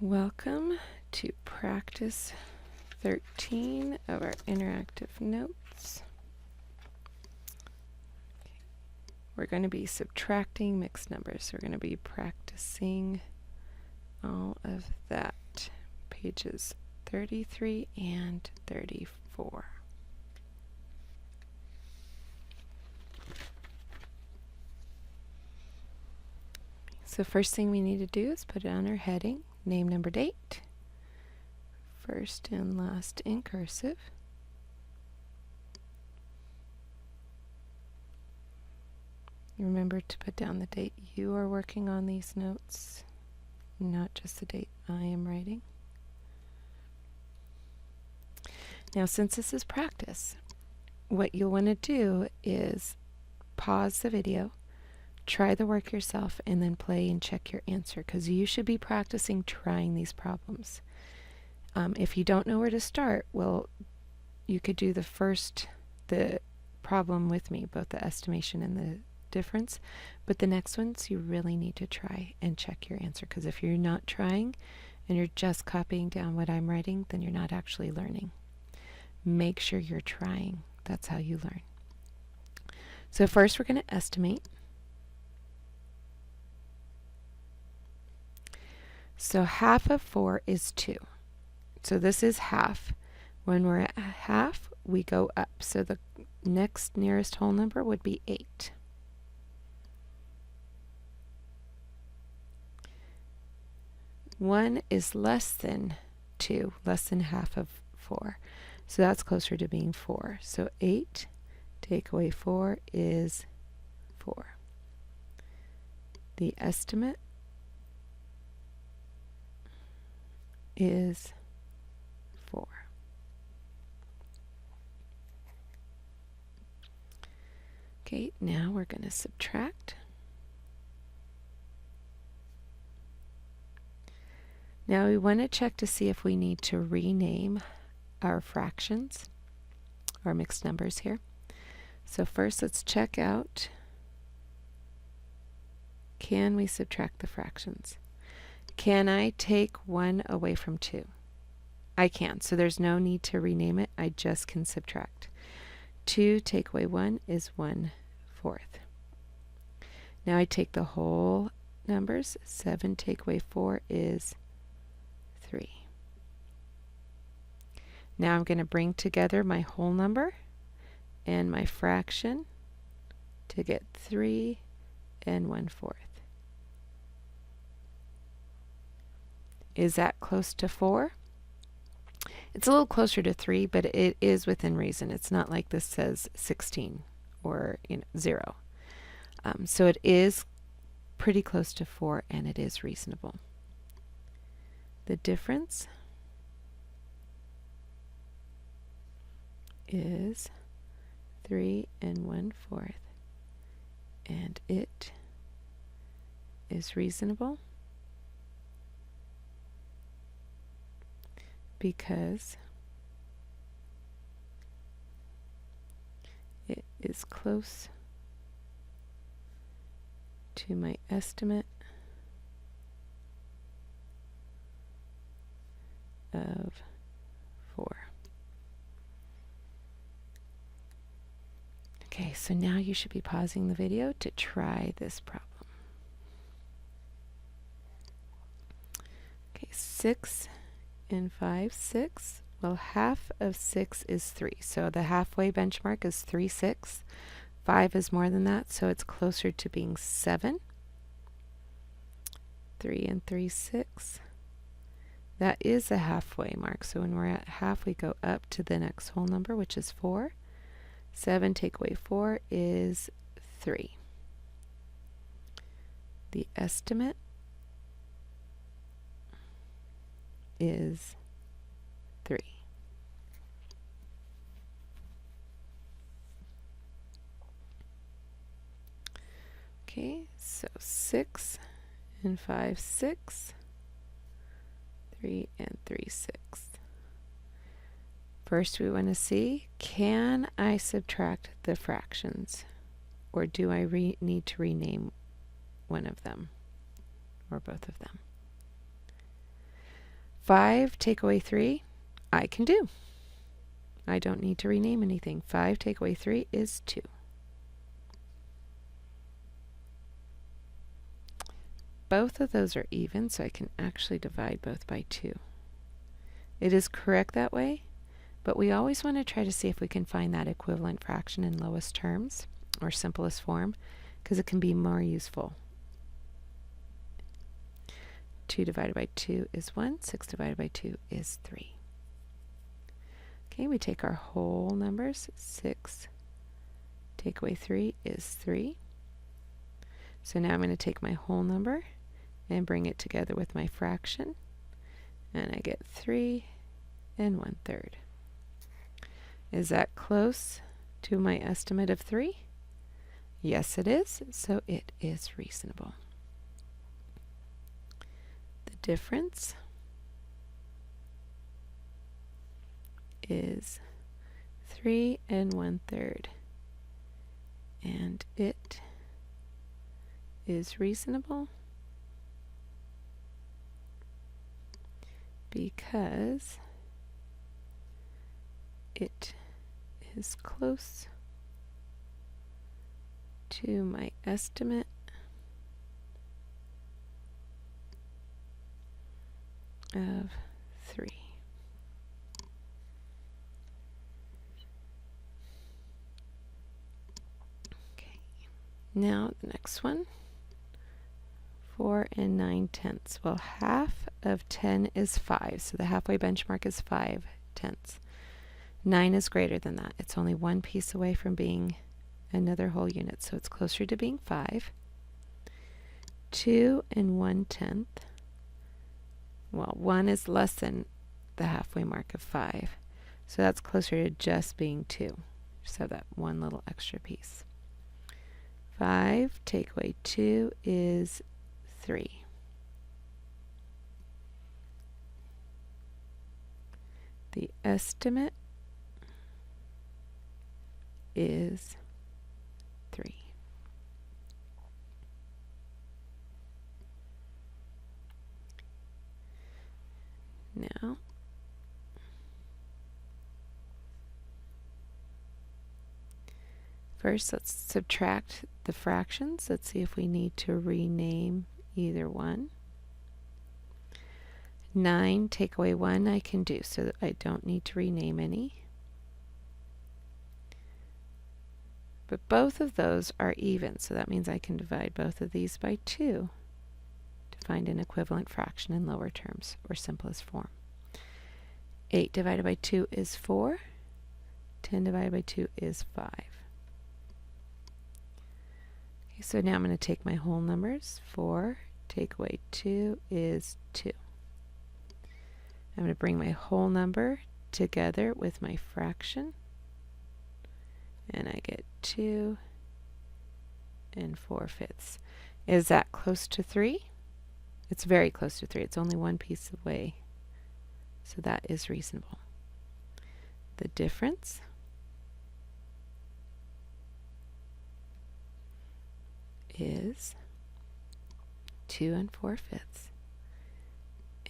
Welcome to practice 13 of our interactive notes. We're going to be subtracting mixed numbers. So we're going to be practicing all of that. Pages 33 and 34. So first thing we need to do is put it on our heading. Name, number, date. First and last in cursive. Remember to put down the date you are working on these notes, not just the date I am writing. Now, since this is practice, what you'll want to do is pause the video, try the work yourself, and then play and check your answer, because you should be practicing trying these problems. If you don't know where to start, well, you could do the problem with me, both the estimation and the difference, but the next ones you really need to try and check your answer, because if you're not trying and you're just copying down what I'm writing, then you're not actually learning. Make sure you're trying. That's how you learn. So first we're going to estimate. So half of 4 is 2. So this is half. When we're at half, we go up. So the next nearest whole number would be 8. One is less than 2, less than half of 4. So that's closer to being 4. So 8 take away 4 is 4. The estimate is 4. Okay, now we're going to subtract. Now we want to check to see if we need to rename our fractions, our mixed numbers here. So first let's check out, can we subtract the fractions? Can I take 1 away from 2? I can, so there's no need to rename it. I just can subtract. 2 take away 1 is 1/4. Now I take the whole numbers. 7 take away 4 is 3. Now I'm going to bring together my whole number and my fraction to get 3 1/4. Is that close to 4? It's a little closer to 3, but it is within reason. It's not like this says 16 or 0. So it is pretty close to 4, and it is reasonable. The difference is 3 1/4, and it is reasonable because it is close to my estimate of 4. Okay, so now you should be pausing the video to try this problem. Okay, 6 5 6. Well, half of 6 is 3. So the halfway benchmark is 3/6. 5 is more than that, so it's closer to being 7. 3 3/6. That is a halfway mark. So when we're at half, we go up to the next whole number, which is 4. 7 take away 4 is 3. The estimate is 3. Okay, so 6 5 6. 3 3/6. First we want to see, can I subtract the fractions, or do I need to rename one of them or both of them? 5 take away 3, I can do. I don't need to rename anything. 5 take away 3 is 2. Both of those are even, so I can actually divide both by 2. It is correct that way, but we always want to try to see if we can find that equivalent fraction in lowest terms or simplest form, because it can be more useful. 2 divided by 2 is 1. 6 divided by 2 is 3. Okay, we take our whole numbers. 6 take away 3 is 3. So now I'm going to take my whole number and bring it together with my fraction, and I get 3 1/3. Is that close to my estimate of 3? Yes, it is, so it is reasonable. The difference is 3 1/3, and it is reasonable because it is close to my estimate of 3. Okay, now the next one, 4 9/10. Well, half of 10 is 5, so the halfway benchmark is 5/10. 9 is greater than that. It's only one piece away from being another whole unit, so it's closer to being 5. 2 1/10. Well, 1 is less than the halfway mark of 5, so that's closer to just being 2. Just have that one little extra piece. 5 take away 2 is 3. The estimate is 3. Now, first let's subtract the fractions. Let's see if we need to rename either one. 9 take away 1 I can do, so I don't need to rename any. But both of those are even, so that means I can divide both of these by 2 to find an equivalent fraction in lower terms, or simplest form. 8 divided by 2 is 4. 10 divided by 2 is 5. Okay, so now I'm going to take my whole numbers. 4 take away 2 is 2. I'm going to bring my whole number together with my fraction, and I get 2 4/5. Is that close to 3? It's very close to 3. It's only one piece away, so that is reasonable. The difference is 2 4/5,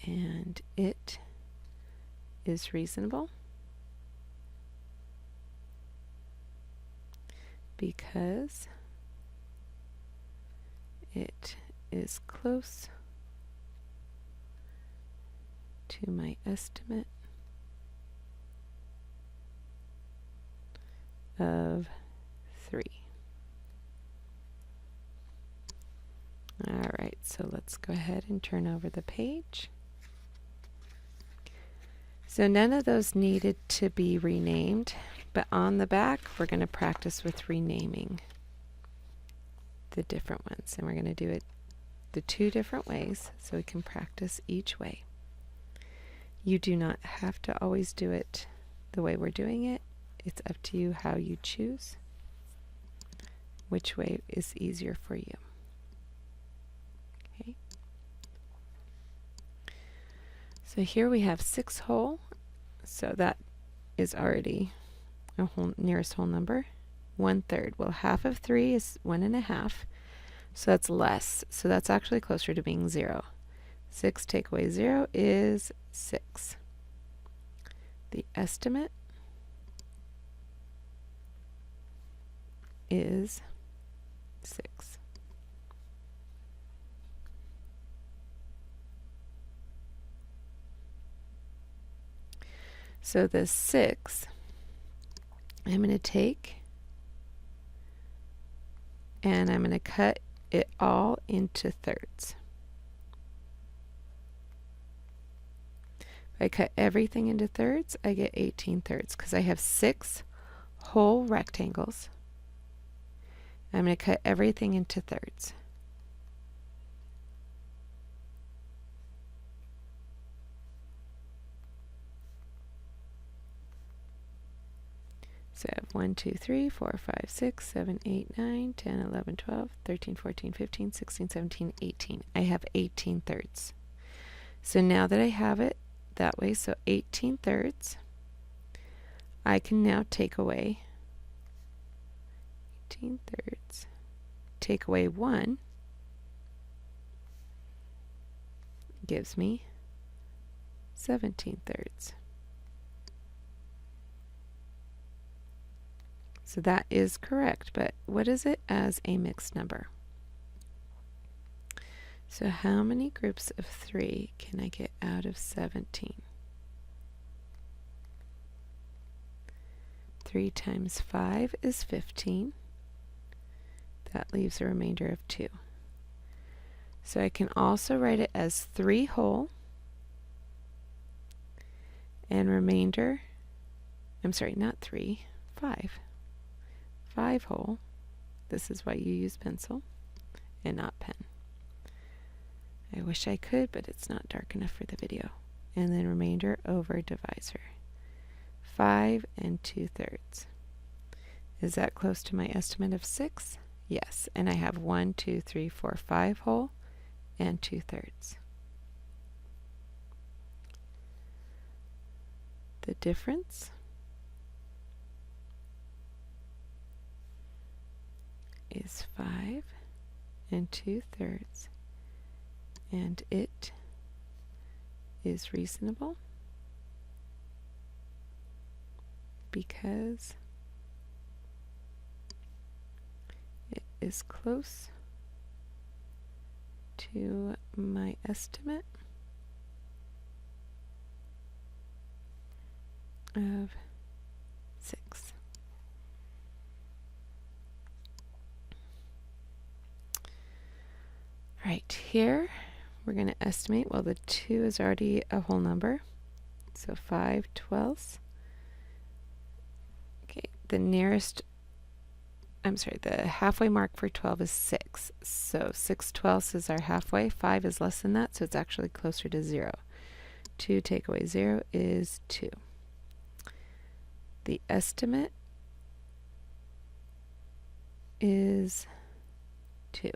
and it is reasonable because it is close to my estimate of 3. Alright, so let's go ahead and turn over the page. So none of those needed to be renamed, but on the back we're going to practice with renaming the different ones, and we're going to do it the 2 different ways so we can practice each way. You do not have to always do it the way we're doing it. It's up to you how you choose which way is easier for you. Okay. So here we have 6 whole, so that is already a whole, nearest whole number. 1/3. Well, half of 3 is 1 1/2, so that's less. So that's actually closer to being 0. 6 take away 0 is 6. The estimate is 6. So the 6, I'm going to take and I'm going to cut it all into thirds. If I cut everything into thirds, I get 18 thirds because I have 6 whole rectangles. I'm going to cut everything into thirds. So I have 1, 2, 3, 4, 5, 6, 7, 8, 9, 10, 11, 12, 13, 14, 15, 16, 17, 18. I have 18 thirds. So now that I have it that way, so 18 thirds, I can now take away 18 thirds, take away 1, gives me 17 thirds. So that is correct, but what is it as a mixed number? So how many groups of 3 can I get out of 17? 3 times 5 is 15. That leaves a remainder of 2. So I can also write it as 3 whole and remainder, I'm sorry, not 3, 5. 5 whole. This is why you use pencil and not pen. I wish I could, but it's not dark enough for the video. And then remainder over divisor. 5 and 2 thirds. Is that close to my estimate of 6? Yes. And I have 1, 2, 3, 4, 5 whole and 2 thirds. The difference is 5 and 2 thirds, and it is reasonable because it is close to my estimate of 6. Right here, we're going to estimate, well, the 2 is already a whole number, so 5/12. Okay, the nearest, I'm sorry, the halfway mark for 12 is 6. So 6/12 is our halfway. 5 is less than that, so it's actually closer to 0. 2 take away 0 is 2. The estimate is 2.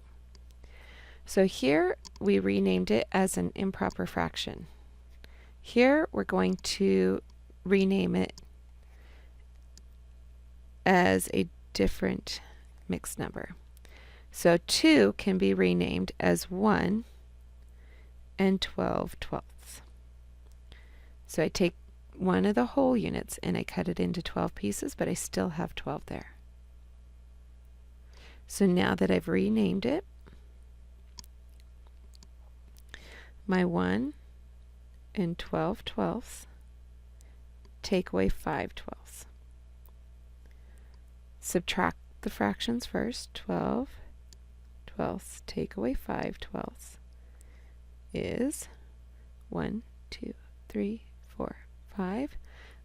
So here we renamed it as an improper fraction. Here we're going to rename it as a different mixed number. So 2 can be renamed as 1 and 12/12. So I take one of the whole units and I cut it into 12 pieces, but I still have 12 there. So now that I've renamed it, my 1 and 12/12 take away 5/12. Subtract the fractions first. 12/12 take away 5/12 is 1, 2, 3, 4, 5.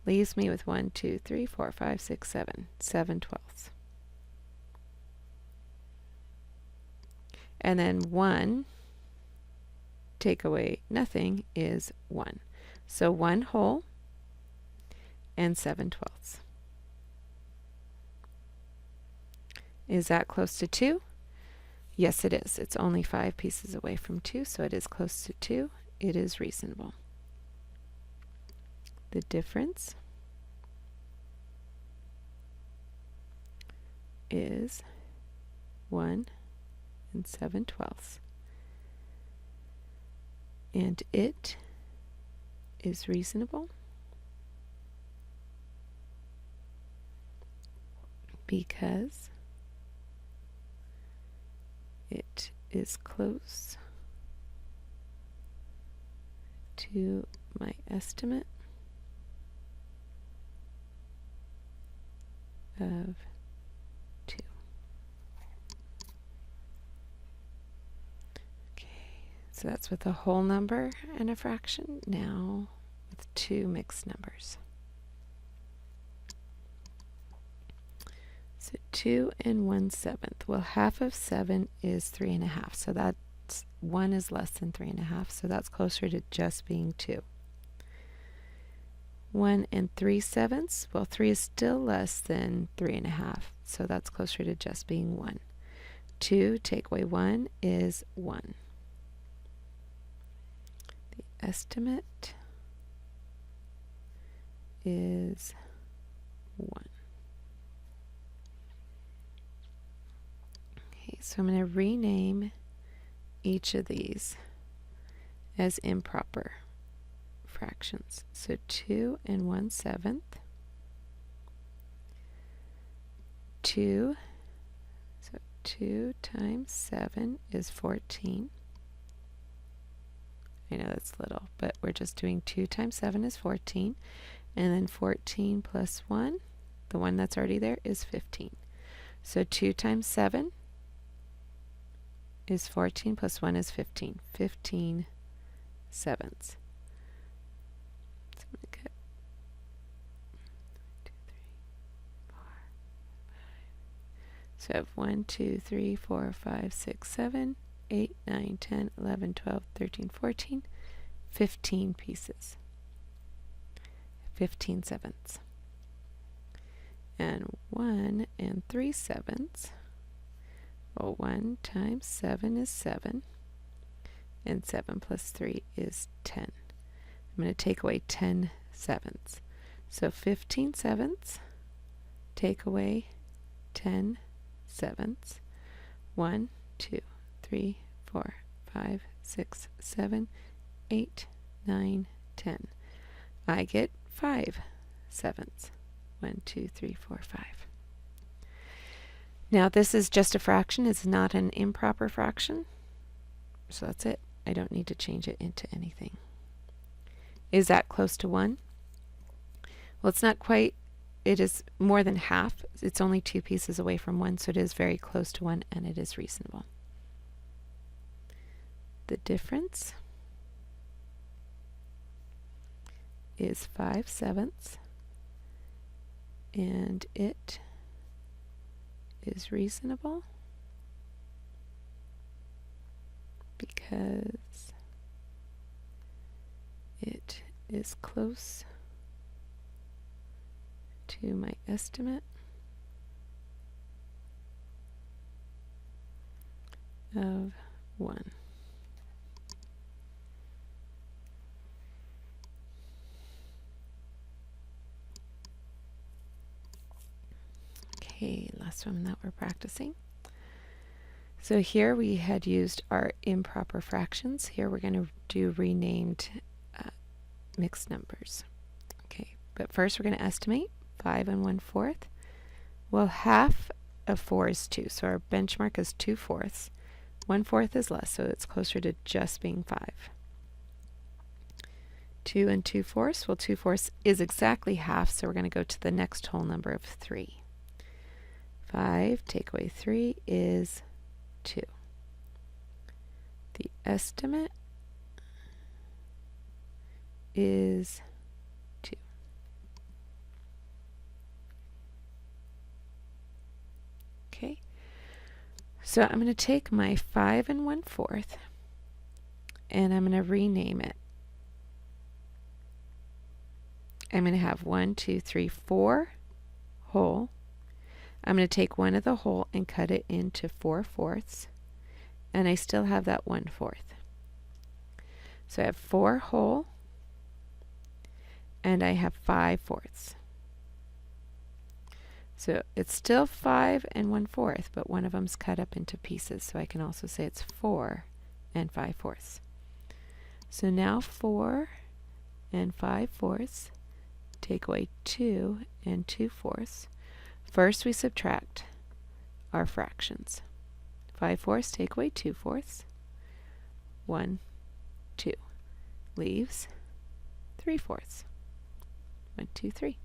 Leaves me with 1, 2, 3, 4, 5, 6, 7. 7/12. And then 1 take away nothing is 1. So 1 whole and 7/12. Is that close to 2? Yes, it is. It's only 5 pieces away from 2, so it is close to 2. It is reasonable. The difference is 1 and 7/12. And it is reasonable because it is close to my estimate of 2. Okay, so that's with a whole number and a fraction. Now with 2 mixed numbers. So 2 1/7. Well, half of 7 is 3 1/2. So that's 1 is less than 3 1/2. So that's closer to just being 2. 1 3/7. Well, 3 is still less than 3 1/2. So that's closer to just being 1. 2 take away 1 is 1. The estimate is 1. So I'm going to rename each of these as improper fractions. So 2 1/7. 2, so 2 times 7 is 14. I know that's little, but we're just doing 2 times 7 is 14. And then 14 plus 1, the one that's already there, is 15. So 2 times 7 is 14 plus 1 is 15. 15 sevenths. So I'm going to get 1, 2, 3, 4, 5. So I have 1, 2, 3, 4, 5, 6, 7, 8, 9, 10, 11, 12, 13, 14, 15 pieces. 15 sevenths. And 1 3/7. Well, 1 times 7 is 7, and 7 plus 3 is 10. I'm going to take away 10 sevenths. So 15 sevenths, take away 10 sevenths. 1, 2, 3, 4, 5, 6, 7, 8, 9, 10. I get 5 sevenths. 1, 2, 3, 4, 5. Now this is just a fraction. It's not an improper fraction. So that's it. I don't need to change it into anything. Is that close to 1? Well, it's not quite. It is more than half. It's only 2 pieces away from 1, so it is very close to 1, and it is reasonable. The difference is 5 sevenths, and it is reasonable because it is close to my estimate of 1. Okay, last one that we're practicing. So here we had used our improper fractions. Here we're going to do renamed mixed numbers. Okay, but first we're going to estimate 5 1/4. Well, half of 4 is 2, so our benchmark is 2/4. 1/4 is less, so it's closer to just being 5. 2 2/4. Well, 2/4 is exactly half, so we're going to go to the next whole number of 3. 5 take away 3 is 2. The estimate is 2. Okay, so I'm going to take my 5 1/4 and I'm going to rename it. I'm going to have 1, 2, 3, 4 whole. I'm going to take one of the whole and cut it into 4/4, and I still have that 1/4. So I have 4 whole, and I have 5/4. So it's still 5 1/4, but one of them's cut up into pieces, so I can also say it's 4 5/4. So now 4 and 5/4. Take away 2 and 2/4. First we subtract our fractions. 5/4 take away 2/4. 1, 2. Leaves 3/4. 1, 2, 3.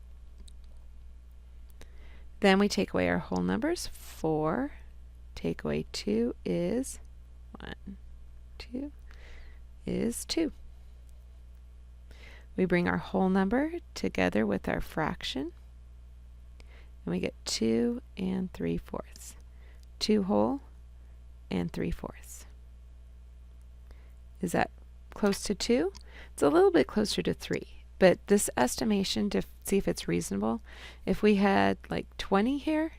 Then we take away our whole numbers. 4 take away 2 is 1, 2 is 2. We bring our whole number together with our fraction, and we get 2 and 3/4. 2 whole and 3/4. Is that close to 2? It's a little bit closer to 3. But this estimation, to see if it's reasonable, if we had like 20 here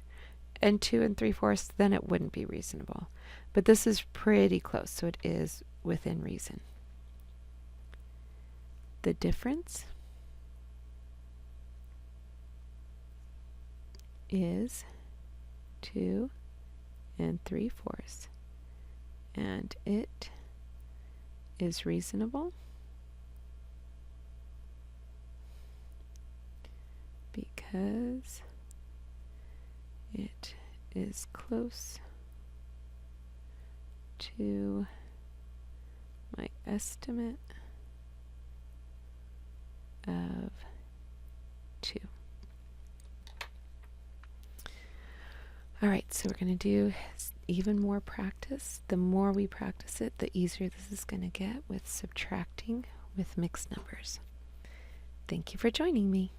and 2 and 3/4, then it wouldn't be reasonable. But this is pretty close, so it is within reason. The difference is 2 and 3/4, and it is reasonable because it is close to my estimate of 2. All right, so we're going to do even more practice. The more we practice it, the easier this is going to get with subtracting with mixed numbers. Thank you for joining me.